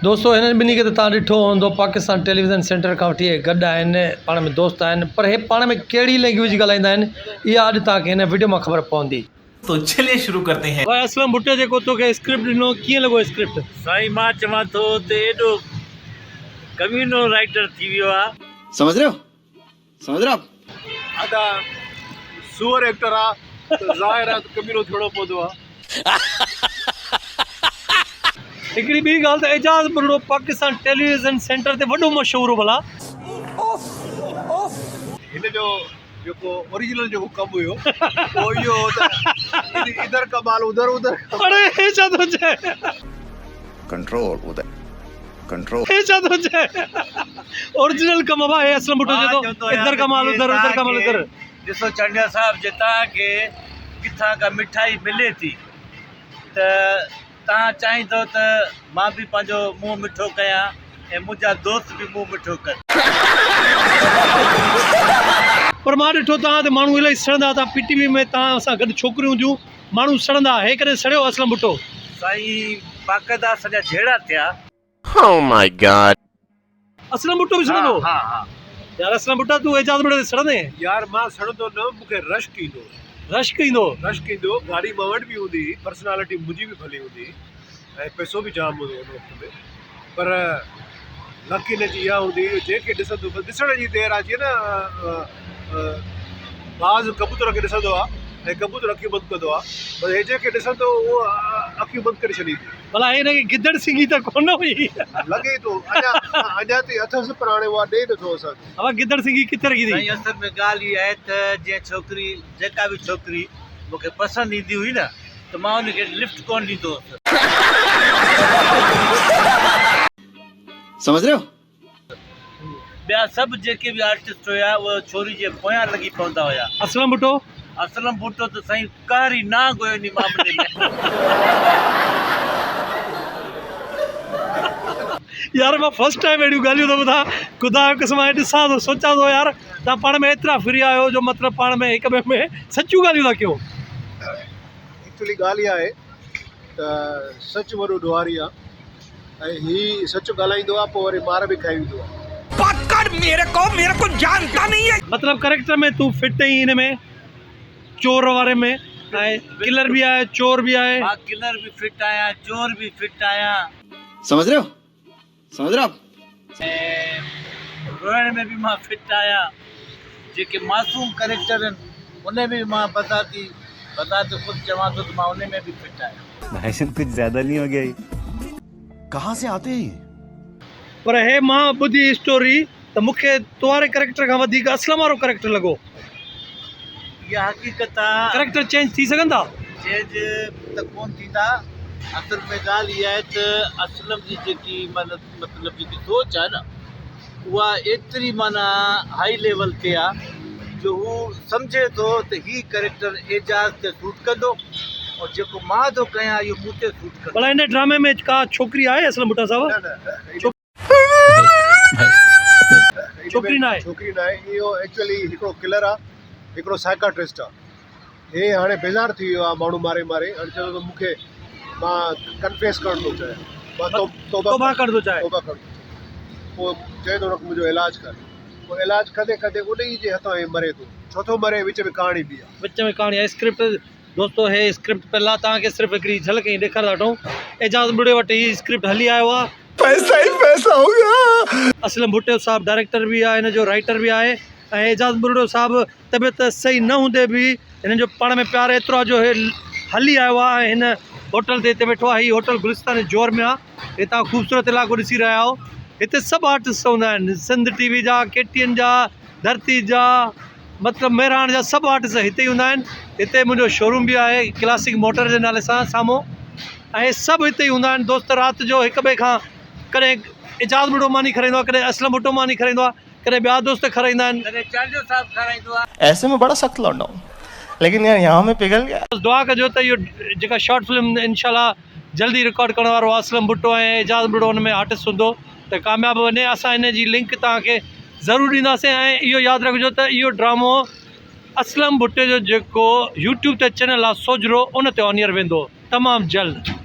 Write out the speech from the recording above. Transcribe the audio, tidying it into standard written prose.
दोस्तों हिननि ॿिन्ही खे त तव्हां ॾिठो हूंदो पाकिस्तान टेलीविज़न सेंटर खां वठी गॾु आहिनि, पाण में दोस्त आहिनि, पर हे पाण में कहिड़ी लैंग्वेज ॻाल्हाईंदा आहिनि इहा अॼु तव्हांखे हिन वीडियो मां ख़बर पवंदी। तो चलिए शुरू करते हैं। भाई असलम भुट्टे जेको तोखे स्क्रिप्ट ॾिनो कीअं लॻो स्क्रिप्ट? साईं मां चवां थो त एॾो कम्यूनो राइटर थी वियो आहे। समझ रहे हो आप? आधा सुअर एक्टर आहे त ज़ाहिर आहे त कमीनो थियणो पवंदो आहे। हिकिड़ी ॿी ॻाल्हि त एजाज़ बुर्ड़ो पाकिस्तान टेलीविज़न सेंटर ते वॾो मशहूरु भला हिन जो जेको ओरिजिनल जेको कमु हुयो उहो इहो हो त इधर कमाल उधर उधर अरे हे छा थो चए? कंट्रोल उधर कंट्रोल हे छा थो चए? ओरिजिनल कमु आहे असलम भुट्टो जेको इधर कमाल उधर उधर कमाल उधर। ॾिसो चंडिया साहिब जे तव्हांखे किथां का मिठाई मिले थी त तव्हां चाहींदो त मां बि पंहिंजो मुंहुं मिठो कयां ऐं मुंहिंजा दोस्त बि मुंहुं मिठो कनि। पर मां ॾिठो तव्हां ते माण्हू इलाही सड़ंदा था, पीटीवी में तव्हां सां गॾु छोकिरियूं हूंदियूं माण्हू सड़ंदा, हे करे सड़ियो असलम भुट्टो? साईं बाक़ाइदा सॼा जहिड़ा थिया। Oh my God! Aslam Bhutto बि सड़ंदो? हा हा यार असलम भुट्टा तूं एजाज़ बुर्ड़े ते सड़ंदे? यार मां सड़ंदो न, मूंखे रश्क ईंदो रश्क ईंदो। गाड़ी मां वटि बि हूंदी, पर्सनालिटी मुंहिंजी बि भली हूंदी ऐं पैसो बि जाम हूंदो हुन वक़्त में, पर लकी हिन जी इहा हूंदी जंहिंखे ॾिसंदो बसि ॾिसण जी देरि आहे। जीअं न बाज़ कबूतर खे ॾिसंदो आहे ऐं कबूतर अखियूं बंदि कंदो आहे, बसि हे जंहिंखे ॾिसंदो उहो अखियूं बंदि करे छॾींदी। भला हिनखे गिदड़ सिंगी त कोन हुई? लॻे थो अञा ताईं अथसि, पर हाणे उहा ॾे नथो असांखे। अब गिदड़ सिंगी किथे रखी थी? साईं असल में ॻाल्हि इहा आहे त जीअं छोकिरी जेका बि छोकिरी मूंखे पसंदि ईंदी हुई न त मां हुनखे लिफ्ट कोन ॾींदो हुउसि। समझ रहे हो? ॿिया सभु जेके बि आर्टिस्ट हुया उहे छोरी जे पोयां लॻी पवंदा हुया। असलम भुट्टो? असलम भुट्टो त साईं कारी ना गोयो इन मामले में। यार मां फर्स्ट टाइम अहिड़ियूं ॻाल्हियूं थो ॿुधां, ख़ुदा जो कसम आहे ॾिसां थो सोचां थो यार तव्हां पाण में एतिरा फ्री आहियो जो मतिलबु पाण में हिक ॿिए में सचियूं ॻाल्हियूं था कयो। एक्चुअली ॻाल्हि इहा आहे त सच वॾो ॾुआरी आहे ऐं हीअ सच ॻाल्हाईंदो आहे पोइ वरी मार बि खाई वेंदो आहे। मेरे को जानता नहीं है। मतिलबु करेक्टर में तूं फिट आहीं हिन में, चोर वारे में, ऐं किलर बि आहे चोर बि आहे। मां किलर बि फिट आहियां, चोर बि फिट आहियां समझ रहे हो आप? ऐं रोइण में बि मां फिट आहियां। जेके मासूम करेक्टर आहिनि उन में बि मां बता ख़ुदि चवां थो त मां उन में बि फिट आहियां। भाईजान कुछ ज्यादा नहीं हो गया ये? कहाँ से आते हैं ये? पर हे मां ॿुधी स्टोरी त मूंखे तुवारे करेक्टर खां वधीक असलम वारो करेक्टर लॻो। इहा हक़ीक़त आहे। करेक्टर चेंज थी सघंदा? चेंज त कोन थींदा। असल में ॻाल्हि इहा आहे त असलम जी जेकी मतिलबु जेकी सोच आहे न उहा एतिरी माना हाई लेवल ते आहे जो हू सम्झे थो त हीअ करेक्टर एजाज़ ते सूट कंदो और जेको मां थो कयां इहो मूं ते सूट कंदो। भला हिन ड्रामे में का छोकिरी आहे असलम भुट्टा साहब? छोकिरी न आहे। इहो एक्चुअली हिकिड़ो किलर आहे, हिकिड़ो साइकाट्रिस्ट आहे। हे हाणे बेज़ार थी वियो आहे माण्हू मारे मारे, हाणे चयो त मूंखे मां कन्फेस करणु थो चाहियां, मां तौबा करणु थो चाहे। पोइ चए थो मुंहिंजो इलाजु कर, पोइ इलाजु कंदे कंदे उन ई जे हथां मरे थो। छो थो मरे? विच में कहाणी बि आहे। विच में कहाणी आहे। स्क्रिप्ट दोस्तों हे स्क्रिप्ट पहिला तव्हांखे सिर्फ़ु हिकिड़ी झलक ई ॾेखारे ॾाढो एजाज़ बुर्ड़े वटि हीअ स्क्रिप्ट हली आयो आहे। पैसा ही पैसा होगा। असलम भुट्टो साहब डायरेक्टर भी आहे, हिन जो राइटर भी आहे ऐं एजाज़ बुर्ड़ो साहब तबियत सही न हूंदे बि हिन जो पाण में प्यार एतिरो आहे जो हली आयो आहे। हिन होटल ते हिते वेठो आहे। हीअ होटल गुलिस्तान जोर में आहे। हितां ख़ूबसूरत इलाइक़ो ॾिसी रहिया आहियो। हिते सभु आर्टिस्ट हूंदा आहिनि, सिंध टीवी जा, KTN जा, धरती जा, मतिलबु मेराण जा सभु आर्टिस्ट हिते ई हूंदा आहिनि। हिते मुंहिंजो शोरूम बि आहे क्लासिक मोटर जे नाले सां साम्हूं, ऐं सभु हिते ई हूंदा आहिनि। दोस्त राति जो हिक ॿिए खां कॾहिं एजाज़ बुर्ड़ो मानी खराईंदो आहे, कॾहिं असलम भुट्टो मानी खराईंदो आहे, कॾहिं ॿिया दोस्त खराईंदा आहिनि, कॾहिं चांडियो साहिबु खाराईंदो आहे। ऐसे में बड़ा सख्त लौंडा हूं, लेकिन यार यहाँ में पिघल गया। दुआ कजो त इहो जेका शॉर्ट फिल्म इंशाल्लाह जल्दी रिकॉर्ड करण वारो असलम भुट्टो ऐं एजाज़ बुर्ड़ो हुन में आर्टिस्ट हूंदो त कामयाबु वञे। असां हिन जी लिंक तव्हांखे ज़रूरु ॾींदासीं ऐं इहो यादि रखिजो त इहो ड्रामो असलम भुट्टे जो जेको YouTube ते चैनल आहे सोजरो उन ते ऑन एयर वेंदो तमामु जल्द।